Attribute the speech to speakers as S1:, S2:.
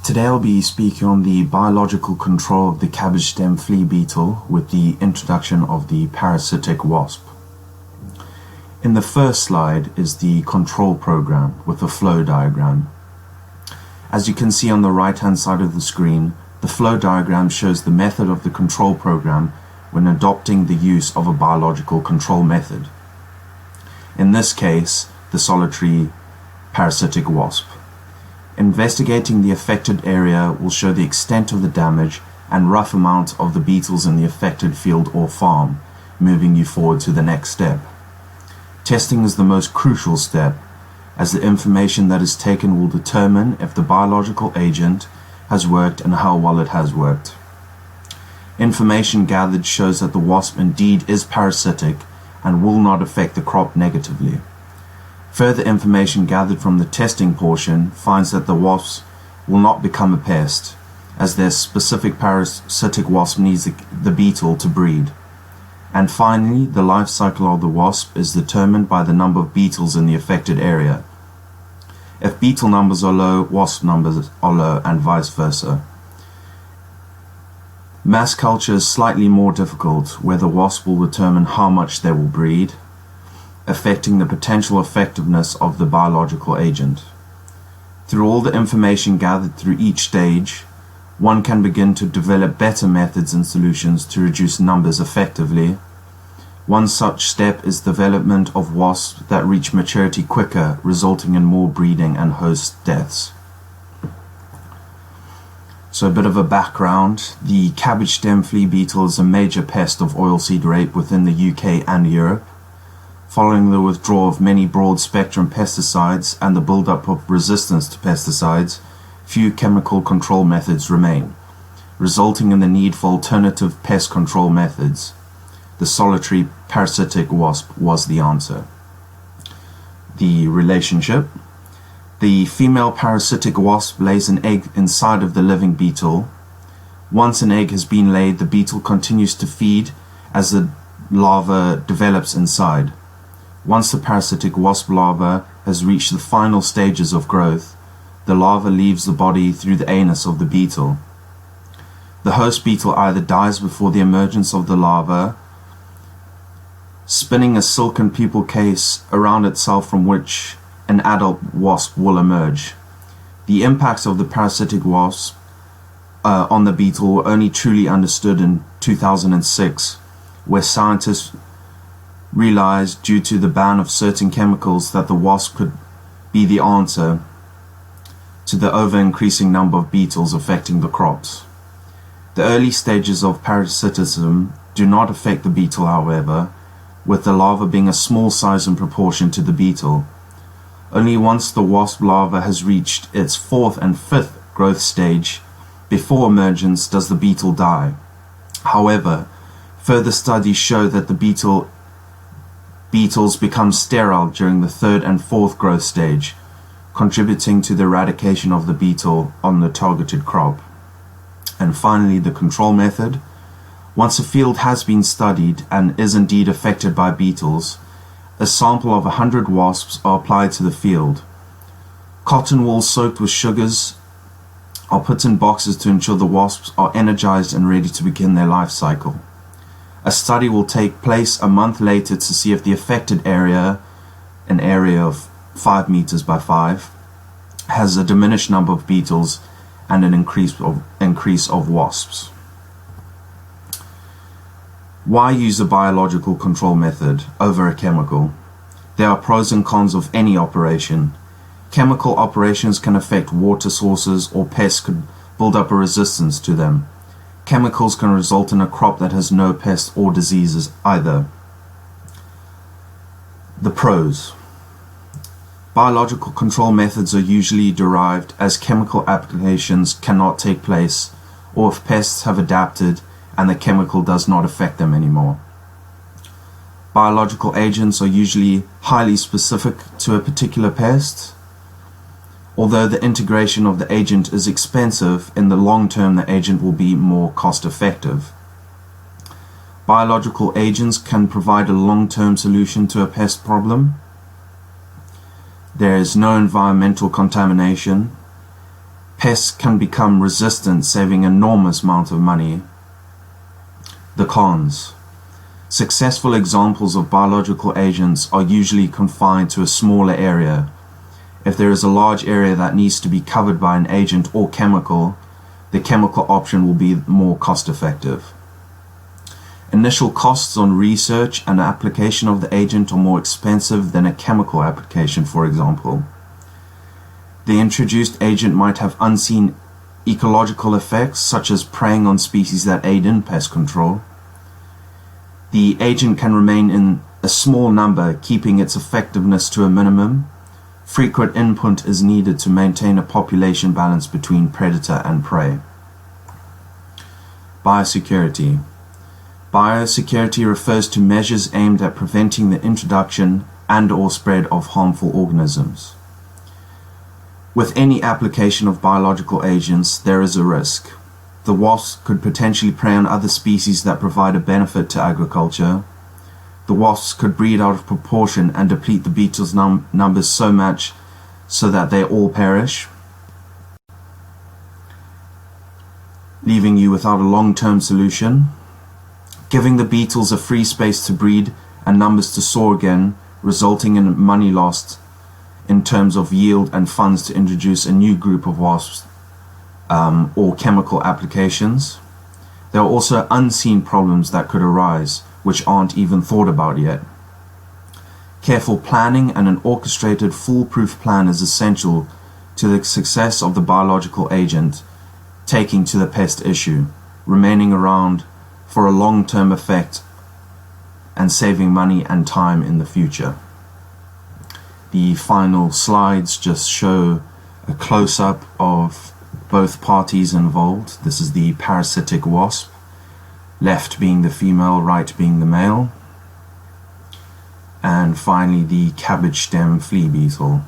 S1: Today I'll be speaking on the biological control of the cabbage stem flea beetle with the introduction of the parasitic wasp. In the first slide is the control program with a flow diagram. As you can see on the right hand side of the screen, the flow diagram shows the method of the control program when adopting the use of a biological control method. In this case, the solitary parasitic wasp. Investigating the affected area will show the extent of the damage and rough amount of the beetles in the affected field or farm, moving you forward to the next step. Testing is the most crucial step, as the information that is taken will determine if the biological agent has worked and how well it has worked. Information gathered shows that the wasp indeed is parasitic and will not affect the crop negatively. Further information gathered from the testing portion finds that the wasps will not become a pest, as their specific parasitic wasp needs the beetle to breed. And finally, the life cycle of the wasp is determined by the number of beetles in the affected area. If beetle numbers are low, wasp numbers are low, and vice versa. Mass culture is slightly more difficult, where the wasp will determine how much they will breed, affecting the potential effectiveness of the biological agent. Through all the information gathered through each stage, one can begin to develop better methods and solutions to reduce numbers effectively. One such step is development of wasps that reach maturity quicker, resulting in more breeding and host deaths. So a bit of a background. The cabbage stem flea beetle is a major pest of oilseed rape within the UK and Europe. Following the withdrawal of many broad-spectrum pesticides and the build-up of resistance to pesticides, few chemical control methods remain, resulting in the need for alternative pest control methods. The solitary parasitic wasp was the answer. The relationship. The female parasitic wasp lays an egg inside of the living beetle. Once an egg has been laid, the beetle continues to feed as the larva develops inside. Once the parasitic wasp larva has reached the final stages of growth, the larva leaves the body through the anus of the beetle. The host beetle either dies before the emergence of the larva, spinning a silken pupal case around itself from which an adult wasp will emerge. The impacts of the parasitic wasp on the beetle were only truly understood in 2006, where scientists realized, due to the ban of certain chemicals, that the wasp could be the answer to the ever-increasing number of beetles affecting the crops. The early stages of parasitism do not affect the beetle, however, with the larva being a small size in proportion to the beetle. Only once the wasp larva has reached its fourth and fifth growth stage before emergence does the beetle die. However, further studies show that the beetles become sterile during the third and fourth growth stage, contributing to the eradication of the beetle on the targeted crop. And finally, the control method. Once a field has been studied and is indeed affected by beetles, a sample of 100 wasps are applied to the field. Cotton wool soaked with sugars are put in boxes to ensure the wasps are energized and ready to begin their life cycle. A study will take place a month later to see if the affected area, an area of 5 meters by 5, has a diminished number of beetles and an increase of wasps. Why use a biological control method over a chemical? There are pros and cons of any operation. Chemical operations can affect water sources, or pests could build up a resistance to them. Chemicals can result in a crop that has no pests or diseases either. The pros. Biological control methods are usually derived as chemical applications cannot take place, or if pests have adapted and the chemical does not affect them anymore. Biological agents are usually highly specific to a particular pest. Although the integration of the agent is expensive, in the long term the agent will be more cost effective. Biological agents can provide a long-term solution to a pest problem. There is no environmental contamination. pests can become resistant, saving enormous amounts of money. The cons. Successful examples of biological agents are usually confined to a smaller area. If there is a large area that needs to be covered by an agent or chemical, the chemical option will be more cost-effective. Initial costs on research and application of the agent are more expensive than a chemical application, for example. The introduced agent might have unseen ecological effects, such as preying on species that aid in pest control. The agent can remain in a small number, keeping its effectiveness to a minimum. Frequent input is needed to maintain a population balance between predator and prey. Biosecurity. Biosecurity refers to measures aimed at preventing the introduction and/or spread of harmful organisms. With any application of biological agents, there is a risk. The wasp could potentially prey on other species that provide a benefit to agriculture. The wasps could breed out of proportion and deplete the beetles' numbers so much so that they all perish, leaving you without a long-term solution. Giving the beetles a free space to breed and numbers to soar again, resulting in money lost in terms of yield and funds to introduce a new group of wasps or chemical applications. There are also unseen problems that could arise, which aren't even thought about yet. Careful planning and an orchestrated, foolproof plan is essential to the success of the biological agent taking to the pest issue, remaining around for a long-term effect and saving money and time in the future. The final slides just show a close-up of both parties involved. This is the parasitic wasp, left being the female, right being the male. And finally the cabbage stem flea beetle.